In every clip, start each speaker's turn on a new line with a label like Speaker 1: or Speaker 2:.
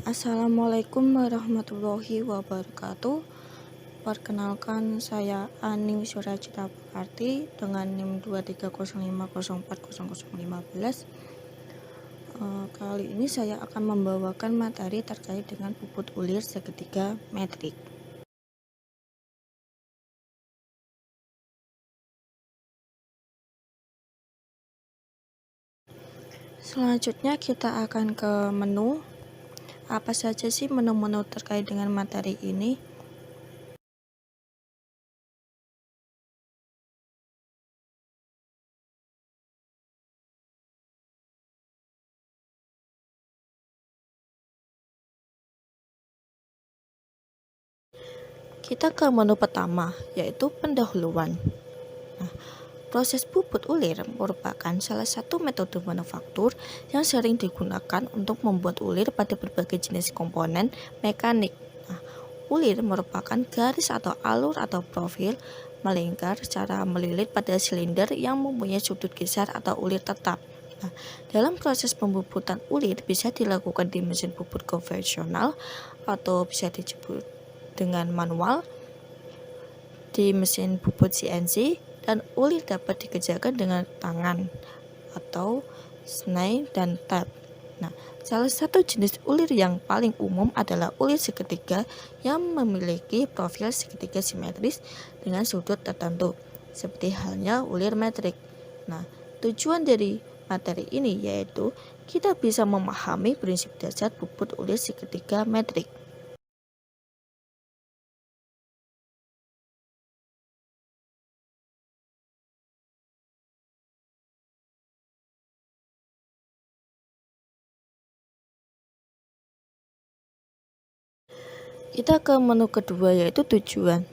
Speaker 1: Assalamualaikum warahmatullahi wabarakatuh. Perkenalkan, saya Ani Suracita Pekarti dengan NIM 230504015. Kali ini saya akan membawakan materi terkait dengan puput ulir segitiga metrik. Selanjutnya kita akan ke menu. Apa saja sih menu-menu terkait dengan materi ini? Kita ke menu pertama, yaitu pendahuluan. Proses puput ulir merupakan salah satu metode manufaktur yang sering digunakan untuk membuat ulir pada berbagai jenis komponen mekanik. Ulir merupakan garis atau alur atau profil melingkar secara melilit pada silinder yang mempunyai sudut geser atau ulir tetap. Dalam proses pembuputan ulir bisa dilakukan di mesin puput konvensional atau bisa disebut dengan manual, di mesin puput CNC, dan ulir dapat dikerjakan dengan tangan atau snai dan tab. Salah satu jenis ulir yang paling umum adalah ulir segitiga yang memiliki profil segitiga simetris dengan sudut tertentu, seperti halnya ulir metrik. Tujuan dari materi ini yaitu kita bisa memahami prinsip dasar puput ulir segitiga metrik. Kita ke menu kedua, yaitu tujuan.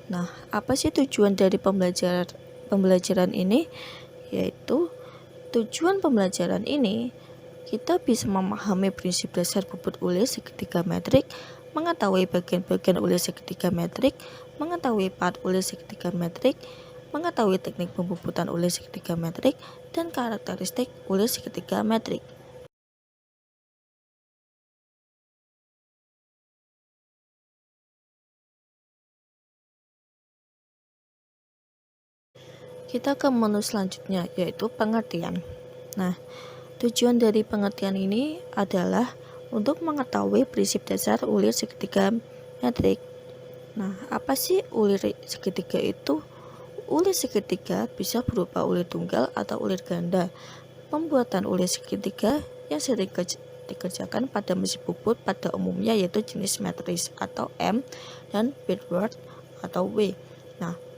Speaker 1: Apa sih tujuan dari pembelajaran ini? Yaitu tujuan pembelajaran ini kita bisa memahami prinsip dasar puput ulir segitiga metrik, mengetahui bagian-bagian ulir segitiga metrik, mengetahui part ulir segitiga metrik, mengetahui teknik pembuputan ulir segitiga metrik, dan karakteristik ulir segitiga metrik. Kita ke menu selanjutnya, yaitu pengertian. Tujuan dari pengertian ini adalah untuk mengetahui prinsip dasar ulir segitiga metrik. Apa sih ulir segitiga itu? Ulir segitiga bisa berupa ulir tunggal atau ulir ganda. Pembuatan ulir segitiga yang sering dikerjakan pada mesin puput pada umumnya yaitu jenis metris atau M dan Whitworth atau W.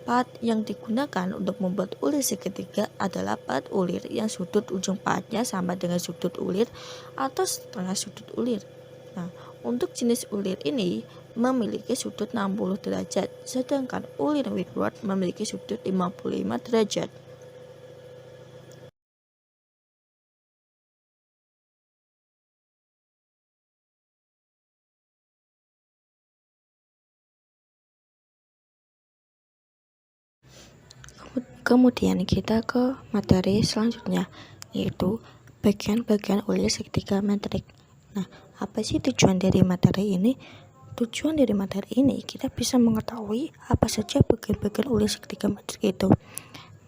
Speaker 1: Part yang digunakan untuk membuat ulir segitiga adalah part ulir yang sudut ujung partnya sama dengan sudut ulir atau setengah sudut ulir. Untuk jenis ulir ini memiliki sudut 60 derajat, sedangkan ulir Whitworth memiliki sudut 55 derajat. Kemudian kita ke materi selanjutnya, yaitu bagian-bagian ulir segitiga metrik. Apa sih tujuan dari materi ini? Tujuan dari materi ini kita bisa mengetahui apa saja bagian-bagian ulir segitiga metrik itu.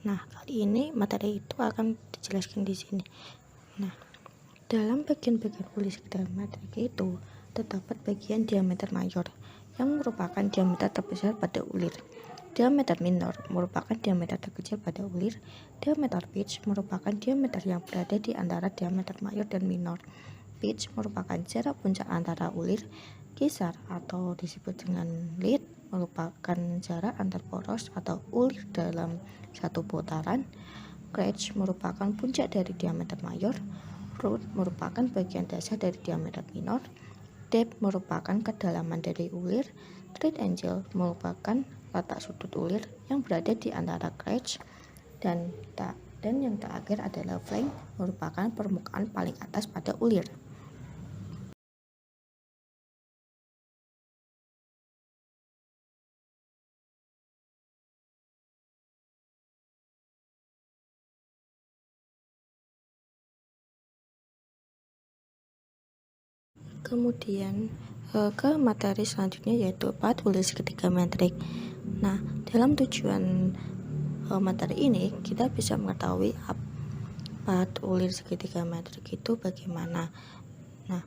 Speaker 1: Kali ini materi itu akan dijelaskan di sini. Dalam bagian-bagian ulir segitiga metrik itu terdapat bagian diameter mayor yang merupakan diameter terbesar pada ulir. Diameter minor merupakan diameter terkecil pada ulir. Diameter pitch merupakan diameter yang berada di antara diameter mayor dan minor. Pitch merupakan jarak puncak antara ulir. Kisar atau disebut dengan lead merupakan jarak antar poros atau ulir dalam satu putaran. Crest merupakan puncak dari diameter mayor. Root merupakan bagian dasar dari diameter minor. Depth merupakan kedalaman dari ulir. Thread angle merupakan letak sudut ulir yang berada di antara crest dan yang terakhir adalah flank, merupakan permukaan paling atas pada ulir. Kemudian ke materi selanjutnya yaitu path ulir segitiga metrik. Nah, dalam tujuan materi ini kita bisa mengetahui path ulir segitiga metrik itu bagaimana. Nah,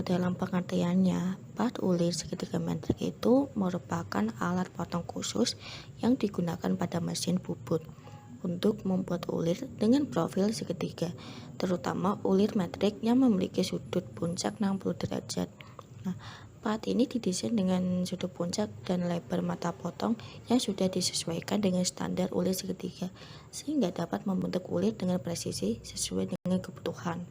Speaker 1: dalam pengertiannya, path ulir segitiga metrik itu merupakan alat potong khusus yang digunakan pada mesin bubut untuk membuat ulir dengan profil segitiga, terutama ulir metrik yang memiliki sudut puncak 60 derajat. Nah, path ini didesain dengan sudut puncak dan lebar mata potong yang sudah disesuaikan dengan standar ulir segitiga, sehingga dapat membentuk ulir dengan presisi sesuai dengan kebutuhan.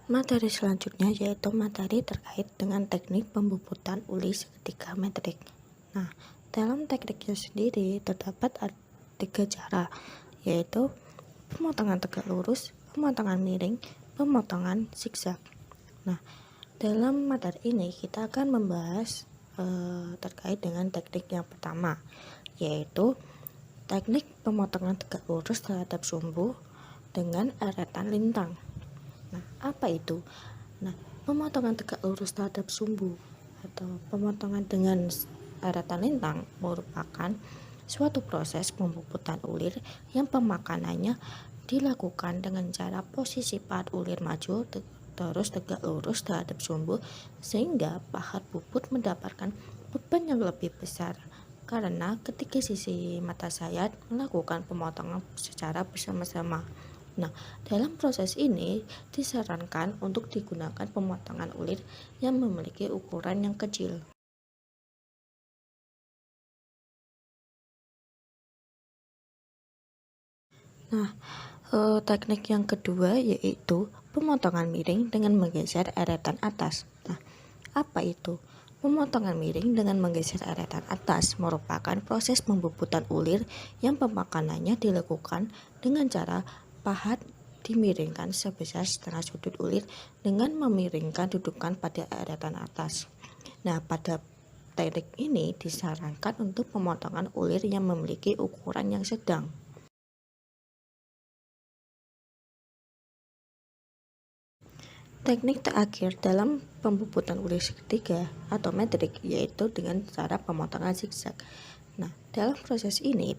Speaker 1: Materi selanjutnya yaitu materi terkait dengan teknik pembubutan ulir segitiga metrik. Nah, dalam tekniknya sendiri terdapat 3 cara, yaitu pemotongan tegak lurus, pemotongan miring, pemotongan zigzag. Nah, dalam materi ini kita akan membahas terkait dengan teknik yang pertama, yaitu teknik pemotongan tegak lurus terhadap sumbu dengan eretan lintang. Nah, apa itu? Nah, pemotongan tegak lurus terhadap sumbu atau pemotongan dengan eretan lintang merupakan suatu proses pembubutan ulir yang pemakanannya dilakukan dengan cara posisi pahat ulir maju terus tegak lurus terhadap sumbu, sehingga pahat bubut mendapatkan beban yang lebih besar karena ketika sisi mata sayat melakukan pemotongan secara bersama-sama. Nah, dalam proses ini disarankan untuk digunakan pemotongan ulir yang memiliki ukuran yang kecil. Nah, teknik yang kedua yaitu pemotongan miring dengan menggeser eretan atas. Nah, apa itu? Pemotongan miring dengan menggeser eretan atas merupakan proses pembubutan ulir yang pemakanannya dilakukan dengan cara pahat dimiringkan sebesar setengah sudut ulir dengan memiringkan dudukan pada eretan atas. Nah, pada teknik ini disarankan untuk pemotongan ulir yang memiliki ukuran yang sedang. Teknik terakhir dalam pembubutan ulir segitiga atau metrik yaitu dengan cara pemotongan zigzag. Nah, dalam proses ini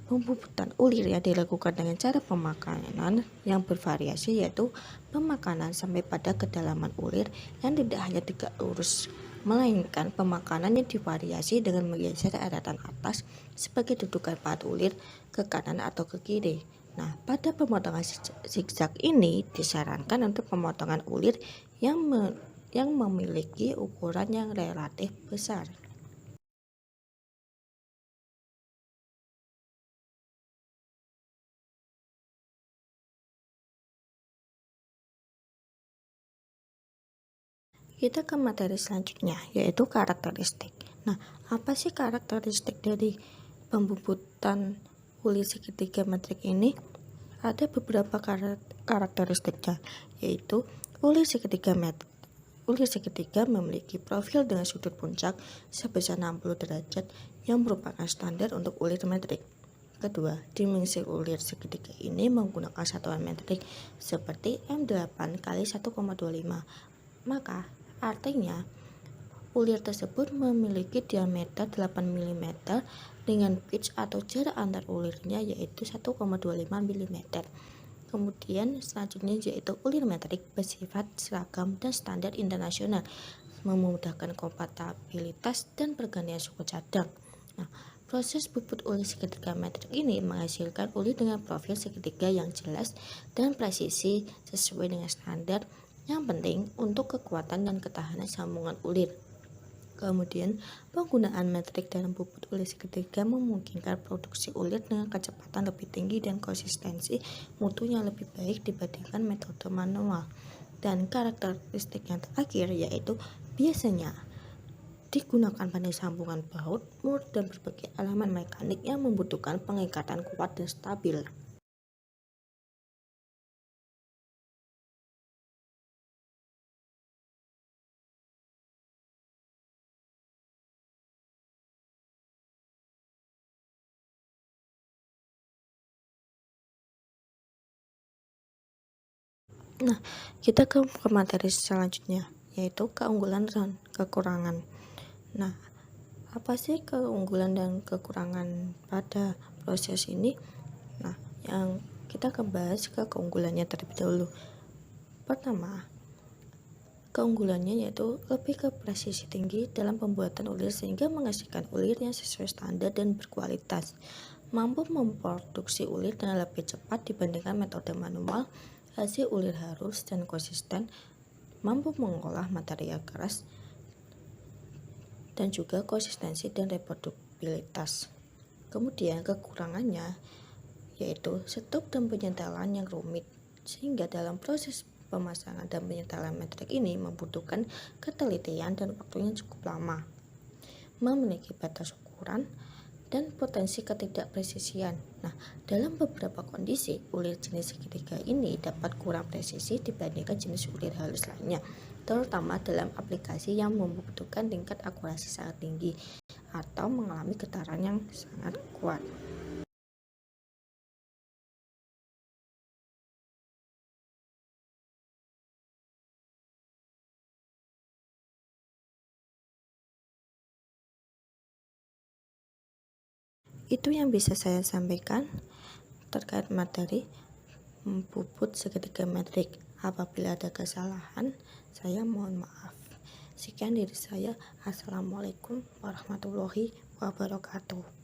Speaker 1: pembubutan ulir yang dilakukan dengan cara pemakanan yang bervariasi, yaitu pemakanan sampai pada kedalaman ulir yang tidak hanya tegak lurus, melainkan pemakanan yang divariasi dengan menggeser eretan atas sebagai dudukan pahat ulir ke kanan atau ke kiri. Nah, pada pemotongan zigzag ini disarankan untuk pemotongan ulir yang memiliki ukuran yang relatif besar. Kita ke materi selanjutnya, yaitu karakteristik. Nah, apa sih karakteristik dari pembubutan ulir segitiga metrik ini? Ada beberapa karakteristiknya, yaitu ulir segitiga memiliki profil dengan sudut puncak sebesar 60 derajat yang merupakan standar untuk ulir metrik. Kedua, dimensi ulir segitiga ini menggunakan satuan metrik seperti M8 kali 1,25. Maka artinya ulir tersebut memiliki diameter 8 mm dengan pitch atau jarak antar ulirnya yaitu 1,25 mm. Kemudian selanjutnya yaitu ulir metrik bersifat seragam dan standar internasional, memudahkan kompatibilitas dan pergantian suku cadang. Nah, proses bubut ulir segitiga metrik ini menghasilkan ulir dengan profil segitiga yang jelas dan presisi sesuai dengan standar yang penting untuk kekuatan dan ketahanan sambungan ulir. Kemudian, penggunaan metrik dalam bubut ulir segitiga memungkinkan produksi ulir dengan kecepatan lebih tinggi dan konsistensi mutunya lebih baik dibandingkan metode manual. Dan karakteristik yang terakhir yaitu biasanya digunakan pada sambungan baut, mur, dan berbagai elemen mekanik yang membutuhkan pengikatan kuat dan stabil. Nah, kita ke materi selanjutnya, yaitu keunggulan dan kekurangan. Nah, apa sih keunggulan dan kekurangan pada proses ini? Nah, yang kita akan bahas ke keunggulannya terlebih dahulu. Pertama, keunggulannya yaitu lebih ke presisi tinggi dalam pembuatan ulir sehingga menghasilkan ulir yang sesuai standar dan berkualitas. Mampu memproduksi ulir dengan lebih cepat dibandingkan metode manual. Hasil ulir halus dan konsisten, mampu mengolah material keras, dan juga konsistensi dan reproduksibilitas. Kemudian kekurangannya yaitu stuk dan penyetelan yang rumit, sehingga dalam proses pemasangan dan penyetelan metrik ini membutuhkan ketelitian dan waktu yang cukup lama, memiliki batas ukuran dan potensi ketidakpresisian. Nah, dalam beberapa kondisi, ulir jenis segitiga ini dapat kurang presisi dibandingkan jenis ulir halus lainnya, terutama dalam aplikasi yang membutuhkan tingkat akurasi sangat tinggi atau mengalami getaran yang sangat kuat. Itu yang bisa saya sampaikan terkait materi puput segitiga metrik. Apabila ada kesalahan, saya mohon maaf. Sekian dari saya. Assalamualaikum warahmatullahi wabarakatuh.